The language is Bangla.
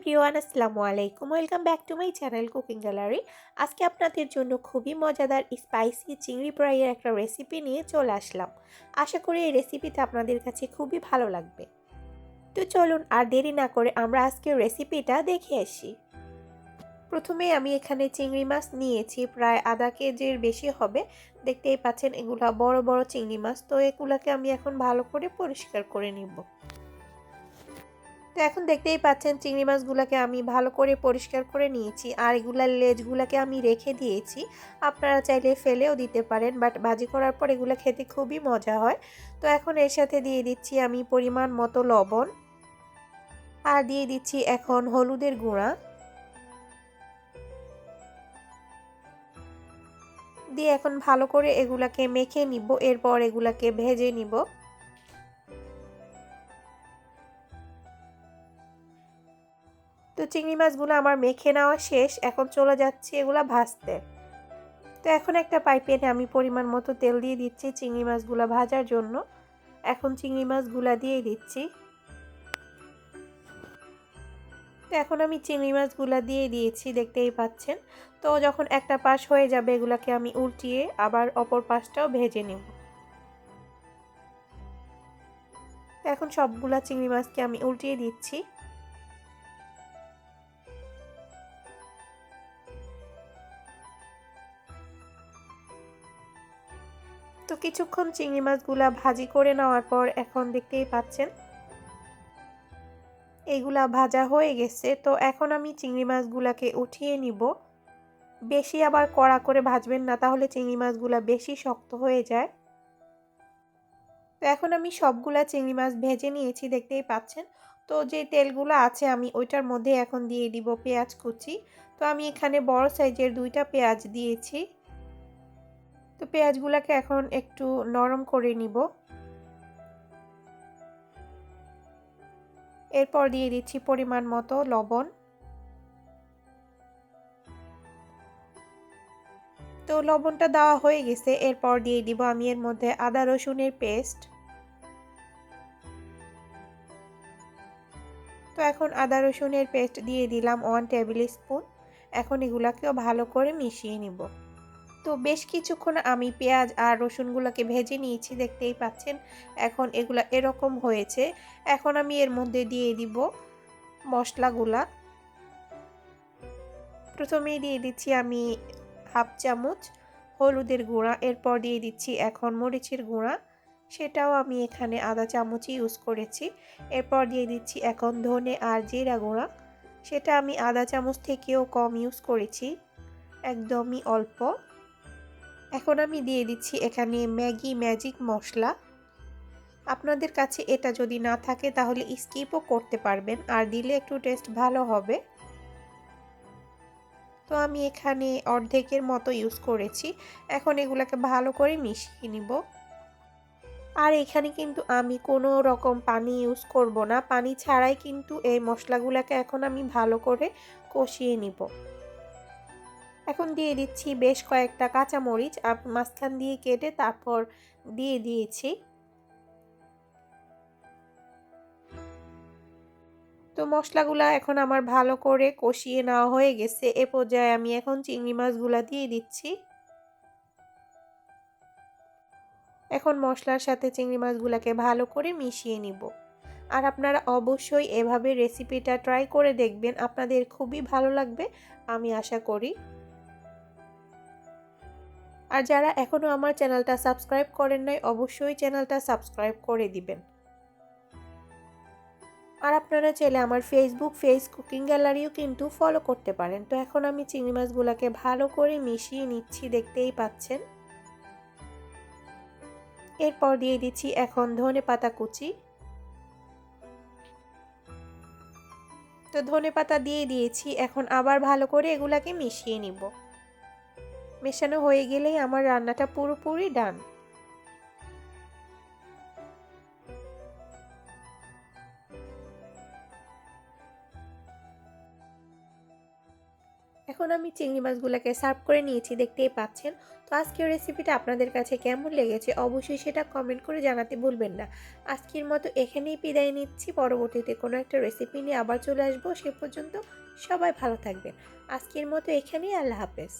এভরিওয়ান, আসসালামু আলাইকুম। Welcome back to my channel cooking gallery. আজকে আপনাদের জন্য খুবই মজাদার স্পাইসি চিংড়ি ফ্রাইয়ের একটা রেসিপি নিয়ে চলে আসলাম। আশা করি এই রেসিপিটা আপনাদের কাছে খুবই ভালো লাগবে। তো চলুন আর দেরি না করে আমরা আজকের রেসিপিটা দেখে আসি। প্রথমে আমি এখানে চিংড়ি মাছ নিয়েছি, প্রায় আধা কেজির বেশি হবে। দেখতেই পাচ্ছেন এগুলা বড় বড় চিংড়ি মাছ। তো এগুলাকে আমি এখন ভালো করে পরিষ্কার করে নিব। তো এখন দেখতেই পাচ্ছেন চিংড়ি মাছগুলোকে আমি ভালো করে পরিষ্কার করে নিয়েছি, আর এগুলার লেজগুলোকে আমি রেখে দিয়েছি। আপনারা চাইলে ফেলেও দিতে পারেন, বাট ভাজি করার পর এগুলো খেতে খুবই মজা হয়। তো এখন এর সাথে দিয়ে দিচ্ছি আমি পরিমাণ মতো লবণ, আর দিয়ে দিচ্ছি এখন হলুদের গুঁড়া, দিয়ে এখন ভালো করে এগুলাকে মেখে নিব। এরপর এগুলাকে ভেজে নিব। তো চিংড়ি মাছগুলো আমার মেখে নেওয়া শেষ, এখন চলে যাচ্ছি এগুলা ভাজতে। তো এখন একটা পাইপ্যানে আমি পরিমাণ মতো তেল দিয়ে দিচ্ছি চিংড়ি মাছগুলো ভাজার জন্য। এখন চিংড়ি মাছগুলা দিয়ে দিচ্ছি। তো এখন আমি চিংড়ি মাছগুলা দিয়ে দিয়েছি, দেখতেই পাচ্ছেন। তো যখন একটা পাশ হয়ে যাবে এগুলাকে আমি উল্টিয়ে আবার অপর পাশটাও ভেজে নেব। তো এখন সবগুলা চিংড়ি মাছকে আমি উল্টিয়ে দিচ্ছি। তো কিছুক্ষণ চিংড়ি মাছগুলা ভাজি করে নেওয়ার পর এখন দেখতেই পাচ্ছেন এইগুলা ভাজা হয়ে গেছে। তো এখন আমি চিংড়ি মাছগুলাকে উঠিয়ে নিব। বেশি আবার কড়া করে ভাজবেন না, তাহলে চিংড়ি মাছগুলা বেশি শক্ত হয়ে যায়। তো এখন আমি সবগুলা চিংড়ি মাছ ভেজে নিয়েছি, দেখতেই পাচ্ছেন। তো যে তেলগুলো আছে আমি ওইটার মধ্যে এখন দিয়ে দিব পেঁয়াজ কুচি। তো আমি এখানে বড় সাইজের 2টা পেঁয়াজ দিয়েছি। তো পেঁয়াজগুলোকে এখন একটু নরম করে নিব। এরপর দিয়ে দিচ্ছি পরিমাণ মতো লবণ। তো লবণটা দেওয়া হয়ে গেছে, এরপর দিয়ে দিব আমি এর মধ্যে আদা রসুনের পেস্ট। তো এখন আদা রসুনের পেস্ট দিয়ে দিলাম 1 টেবিল স্পুন। এখন এগুলাকেও ভালো করে মিশিয়ে নিব। তো বেশ কিছুক্ষণ আমি পেঁয়াজ আর রসুনগুলোকে ভেজে নিয়েছি, দেখতেই পাচ্ছেন। এখন এগুলা এরকম হয়েছে। এখন আমি এর মধ্যে দিয়ে দিব মশলাগুলা। প্রথমেই দিয়ে দিচ্ছি আমি হাফ চামচ হলুদের গুঁড়া, এরপর দিয়ে দিচ্ছি এখন মরিচের গুঁড়া, সেটাও আমি এখানে আধা চামচই ইউজ করেছি। এরপর দিয়ে দিচ্ছি এখন ধনে আর জিরা গুঁড়া, সেটা আমি আধা চামচ থেকেও কম ইউজ করেছি, একদমই অল্প। এখন আমি দিয়ে দিচ্ছি এখানে ম্যাগি ম্যাজিক মশলা। আপনাদের কাছে এটা যদি না থাকে তাহলে স্কিপও করতে পারবেন, আর দিলে একটু টেস্ট ভালো হবে। তো আমি এখানে অর্ধেকের মতো ইউজ করেছি। এখন এগুলাকে ভালো করে মিশিয়ে নিব। আর এখানে কিন্তু আমি কোনো রকম পানি ইউজ করব না, পানি ছাড়াই কিন্তু এই মশলাগুলোকে এখন আমি ভালো করে কষিয়ে নিব। এখন দিয়ে দিচ্ছি বেশ কয়েকটা কাঁচামরিচ মাঝখান দিয়ে কেটে তারপর দিয়ে দিয়েছি। তো মশলাগুলা এখন আমার ভালো করে কষিয়ে নেওয়া হয়ে গেছে। এ পর্যায়ে আমি এখন চিংড়ি মাছগুলা দিয়ে দিচ্ছি। এখন মশলার সাথে চিংড়ি মাছগুলাকে ভালো করে মিশিয়ে নিব। আর আপনারা অবশ্যই এভাবে রেসিপিটা ট্রাই করে দেখবেন, আপনাদের খুবই ভালো লাগবে আমি আশা করি। আর যারা এখনও আমার চ্যানেলটা সাবস্ক্রাইব করেন নাই, অবশ্যই চ্যানেলটা সাবস্ক্রাইব করে দিবেন। আর আপনারা চাইলে আমার ফেসবুক পেজ কুকিং গ্যালারিও কিন্তু ফলো করতে পারেন। তো এখন আমি চিংড়ি মাছগুলোকে ভালো করে মিশিয়ে নিচ্ছি, দেখতেই পাচ্ছেন। এরপর দিয়ে দিচ্ছি এখন ধনেপাতা কুচি। তো ধনেপাতা দিয়ে দিয়েছি, এখন আবার ভালো করে এগুলাকে মিশিয়ে নিব। মেশানো হয়ে গেলেই আমার রান্নাটা পুরোপুরি ডান। এখন আমি চিংড়ি মাছগুলোকে সার্ভ করে নিয়েছি, দেখতেই পাচ্ছেন। তো তো আজকের রেসিপিটা আপনাদের কাছে কেমন লেগেছে অবশ্যই সেটা কমেন্ট করে জানাতে ভুলবেন না। আজকের মতো এখানেই বিদায় নিচ্ছি। পরবর্তীতে কোনো একটা রেসিপি নিয়ে আবার চলে আসবো। সে পর্যন্ত সবাই ভালো থাকবেন। আজকের মতো এখানেই, আল্লাহ হাফেজ।